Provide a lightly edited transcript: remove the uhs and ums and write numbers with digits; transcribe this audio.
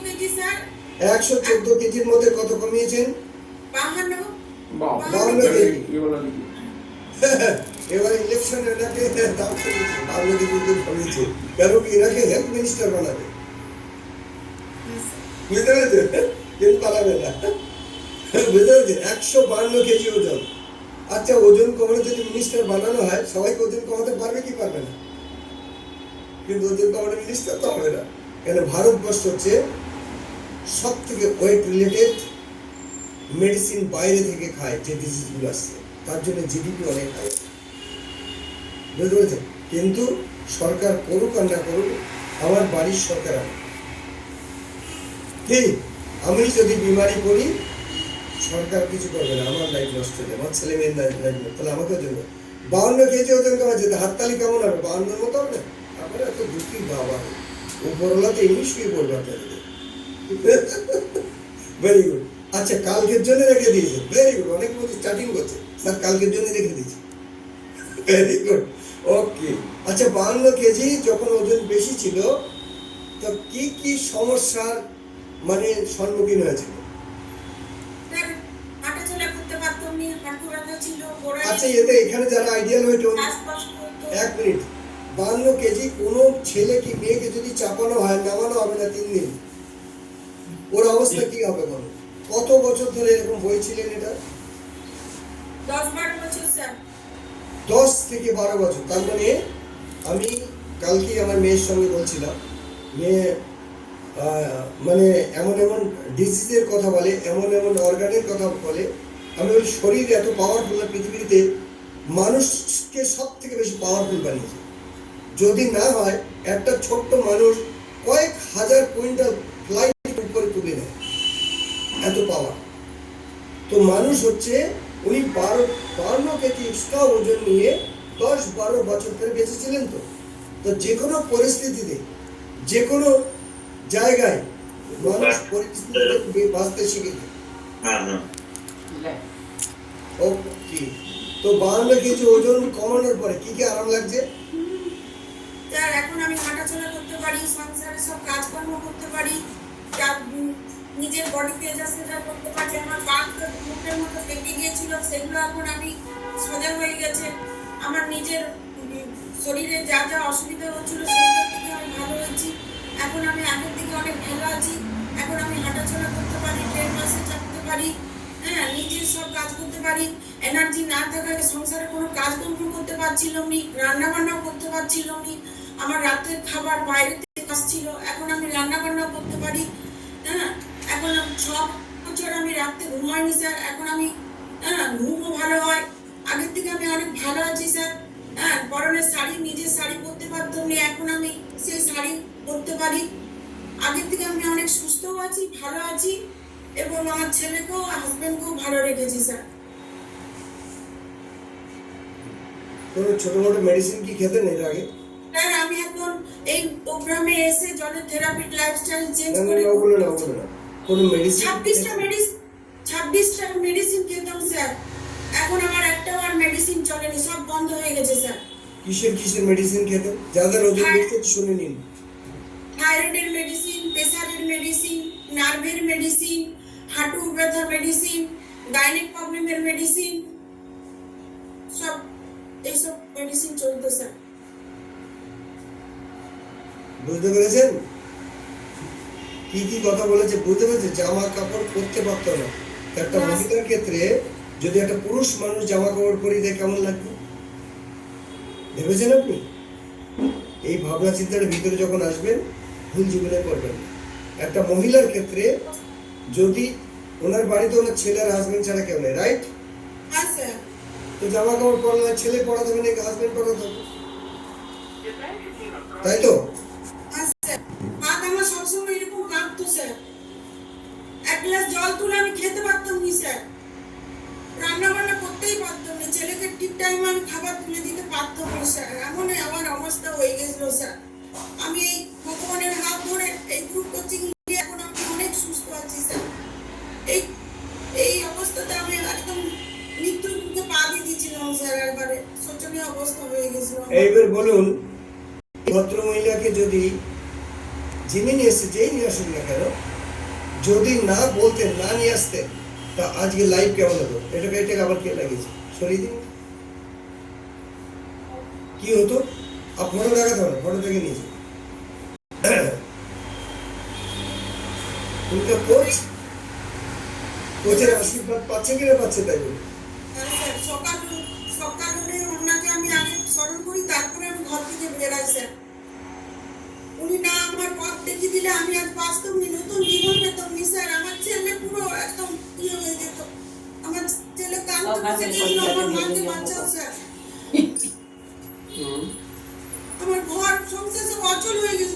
KG sir. 114 কেজির মধ্যে কত কমিয়েছেন? 52। এবার ইলেকশন এটাকে দাম কমিয়েছে, 52 কেজি কমিয়েছে। কেন কি এটাকে হেলথ মিনিস্টার বানাবে? বুঝতে পেরেছেন? কিন্তু পালাবে না। বুঝতে পেরেছেন? 152 কেজি ওজন। আচ্ছা, ওজন কমানো যদি মিনিস্টার বানানো হয়, সবাইকে ওজন কমাতে পারবে কি পারবে না? কিন্তু ওজন কমানো মিনিস্টার তো হবে না। কেন ভারতবর্ষ হচ্ছে সব থেকে ওয়েট রিলেটেড মেডিসিন বাইরে থেকে খায়, যে ডিজিজগুলো আসছে তার জন্য জিডিপি অনেক হাই। বুঝতে পেরেছেন? কিন্তু সরকার করুক আর না করুক, আমার বাড়ির সরকার আমি ঠিক, আমি যদি বিমারি করি সরকার কিছু করবে না, আমার লাইফ নষ্ট হয়ে যাবে, আমার ছেলে মেয়ের লাইফ, তাহলে আমাকে জন্য 52 কেজি ওজন কমা যেতে হাততালি কেমন হবে? 52 মতো হবে না? আপনারা এত দুঃখী বাবা, উপরওয়ালা তো ইংলিশই বলবো আপনাদের। Very good. আচ্ছা, কালকের জন্য রেখে দিয়েছে, ভেরি গুড। অনেক মধ্যে স্টার্টিং করছে, স্যার কালকের জন্য রেখে দিয়েছে, ভেরি গুড, ওকে। আচ্ছা, 52 কেজি যখন ওজন বেশি ছিল, তো কি কি সমস্যার মানে সম্মুখীন হয়েছিল? হাঁটাচলা করতে পারতাম না, হাঁটু ব্যথা ছিল, গোড়ায়। আচ্ছা, এখানে যারা আইডিয়াল ওয়েট, এক মিনিট, 52 কেজি কোনো ছেলে কি মেয়েকে যদি চাপানো হয়, নামানো হবে না 3 দিন, ওর অবস্থা কি হবে বলো? কত বছর ধরে এরকম বলছিলেন এটা? 10-12 বছর স্যার। 10 থেকে 12 বছর। তার মানে আমি কালকে আমার মেয়ের সঙ্গে বলছিলাম, মেয়ে মানে এমন এমন ডিজিজের কথা বলে, এমন এমন অর্গানের কথা বলে। আমি ওই শরীর এত পাওয়ারফুল, পৃথিবীতে মানুষকে সব থেকে বেশি পাওয়ারফুল বানিয়েছে। যদি না হয়, একটা ছোট্ট মানুষ কয়েক হাজার কুইন্টাল ফ্লাইট উপরে তুলে নেয়, এত পাওয়ার। তো মানুষ হচ্ছে উনি 52 কেজি এক্সট্রা ওজন নিয়ে 10-12 বছর ধরে বেঁচেছিলেন। তো যে কোনো পরিস্থিতিতে, যে কোনো জায়গায় মানুষ পরিস্থিতিতে বাঁচতে শিখেছে। ওকে। তো 52 কেজি ওজন কমানোর পরে কি কি আরাম লাগছে? স্যার এখন আমি হাঁটাচলা করতে পারি, সংসারে সব কাজকর্ম করতে পারি, নিজের বডিতে এক্সারসাইজ করতে পারি। আমার পা মুখের মতো কেটে গিয়েছিল, সেগুলো এখন আমি সোজা হয়ে গেছে। আমার নিজের শরীরে যা যা অসুবিধা হচ্ছিল সেগুলো থেকে আমি ভালো হয়েছি। এখন আমি আগের থেকে অনেক ভালো আছি। এখন আমি হাঁটাচলা করতে পারি, ট্রেন বাসে চাপতে পারি, হ্যাঁ, নিজের সব কাজ করতে পারি। এনার্জি না থাকায় সংসারে কোনো কাজকর্ম করতে পারছিলাম নি, রান্না বান্নাও করতে পারছিলাম নি। আমার রাতের খাবার বাইরে থেকে আসছিল, এখন আমি রান্না বান্নাও করতে পারি। হ্যাঁ, এখন 6 বছর আমি রাতে ঘুমাইনি স্যার, এখন আমি ঘুমও ভালো হয়। আগের থেকে আমি অনেক ভালো আছি স্যার। হ্যাঁ, পরনের শাড়ি, নিজের শাড়ি পরতে পারতাম না, এখন আমি সেই শাড়ি পরতে পারি। আগের থেকে আমি অনেক সুস্থও আছি, ভালো আছি, এবং আমার ছেলেকেও হাজবেন্ডকেও ভালো রেখেছি স্যার। কোনো ছোট মোটো মেডিসিন কি খেতেন এর আগে? স্যার আমি এখন এই প্রোগ্রামে এসে জলের থেরাপি, লাইফস্টাইল চেঞ্জ না, করে ওগুলো না, কোনো মেডিসিন 26টা মেডিসিন খেতাম স্যার। এখন আমার একটাও আর মেডিসিন চলেনি, সব বন্ধ হয়ে গেছে স্যার। কিসের মেডিসিন খেতেন? যাদের ওজন বেশি শুনে নিন। থাইরয়েডের মেডিসিন, প্রেসারের মেডিসিন, নার্ভের মেডিসিন, হাঁটু ব্যথা মেডিসিন, গাইনিক প্রবলেমের মেডিসিন, সব এইসব মেডিসিন চলতো স্যার। বুঝতে পেরেছেন কি কি কথা বলেছে? বুঝতে পেরেছে? জামা কাপড় পরতে পারতো না। একটা মহিলার ক্ষেত্রে যদি একটা পুরুষ মানুষ জামা কাপড় পরিয়ে দেয়, কেমন লাগবে ভেবেছেন আপনি? এই ভাবনা চিন্তার ভিতরে যখন আসবেন, ভুল জীবনে করবেন। একটা মহিলার ক্ষেত্রে যদি ওনার বাড়িতে ওনার ছেলের হাজবেন্ড ছাড়া কেউ নেই, রাইট? হ্যাঁ স্যার। তো জামা কাপড় পরালে ছেলে পড়াতে হবে নাকি হাজবেন্ড পড়াতে হবে? তাই তো? হ্যাঁ স্যার। হাত আমার সবসময় এরকম কাঁপতো স্যার। এক গ্লাস জল তুলে আমি খেতে পারতাম না স্যার। রান্না বান্না করতেই পারতাম না, ছেলেকে ঠিক টাইমে আমি খাবার তুলে দিতে পারতাম না স্যার। এমন আমার অবস্থা হয়ে গেছিল স্যার। আমি এই ভগবানের হাত ধরে এই গ্রুপ কোচিং নিয়ে এখন আমি অনেক সুস্থ আছি স্যার। এই অবস্থাতে আমি একদম মৃত্যুর মুখে পা দিয়ে দিয়েছিলাম স্যার, একবারে শোচনীয় অবস্থা হয়ে গেছিল। এইবার বলুন, ভদ্র মহিলাকে যদি যিনি নিয়ে এসেছে, যেই নিয়ে আসুক না কেন, যদি না বলতেন, না নিয়ে আসতেন, তা আজকে লাইভ কেমন হতো? এটাকে আবার কে লাগিয়েছে? সরিয়ে দিন। কি হতো? ফটো দেখাতে হবে, ফটো দেখে নিয়েছে। তুমি তো কোচ, কোচের আশীর্বাদ পাচ্ছে কিনা পাচ্ছে তাই বলি। তাহলে স্যার সকাল হলে ওনাকে আমি আগে স্মরণ করি, তারপরে আমি ঘর থেকে বেরাই স্যার। উনি না আমার পথ দেখিয়ে দিলে আমি আজ বাস্তব নতুন জীবন পেতাম নি স্যার। আমার ছেলে পুরো একদম ইয়ে হয়ে যেত। আমার ছেলে কান আমার মাকে বাচ্চা